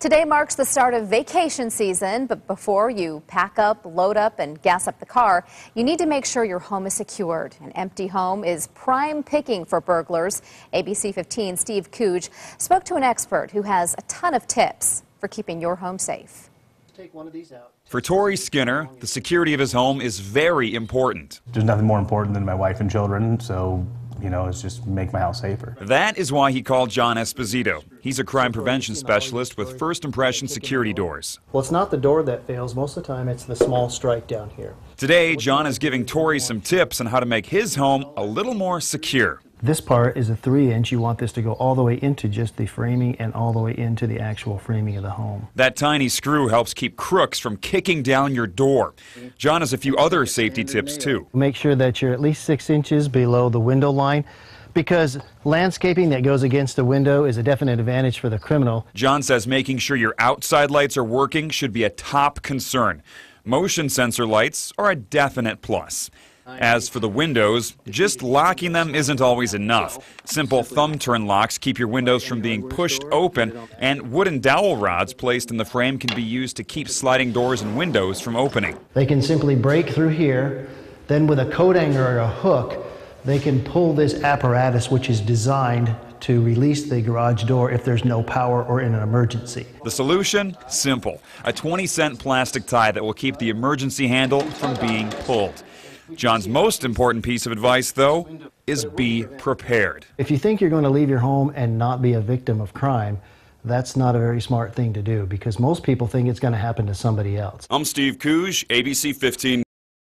Today marks the start of vacation season, but before you pack up, load up, and gas up the car, you need to make sure your home is secured. An empty home is prime picking for burglars. ABC 15's Steve Kuj spoke to an expert who has a ton of tips for keeping your home safe. Take one of these out. For Tori Skinner, the security of his home is very important. There's nothing more important than my wife and children, so it's just make my house safer. That is why he called John Esposito. He's a crime prevention specialist with First Impression Security Doors. Well, it's not the door that fails. Most of the time, it's the small strike down here. Today, John is giving Tori some tips on how to make his home a little more secure. This part is a 3-inch. You want this to go all the way into just the framing and all the way into the actual framing of the home. That tiny screw helps keep crooks from kicking down your door. John has a few other safety tips too. Make sure that you're at least 6 inches below the window line, because landscaping that goes against the window is a definite advantage for the criminal. John says making sure your outside lights are working should be a top concern. Motion sensor lights are a definite plus. As for the windows, just locking them isn't always enough. Simple thumb turn locks keep your windows from being pushed open, and wooden dowel rods placed in the frame can be used to keep sliding doors and windows from opening. They can simply break through here, then with a coat hanger or a hook, they can pull this apparatus, which is designed to release the garage door if there's no power or in an emergency. The solution? Simple. A 20-cent plastic tie that will keep the emergency handle from being pulled. John's most important piece of advice, though, is be prepared. If you think you're going to leave your home and not be a victim of crime, that's not a very smart thing to do, because most people think it's going to happen to somebody else. I'm Steve Kuj, ABC 15.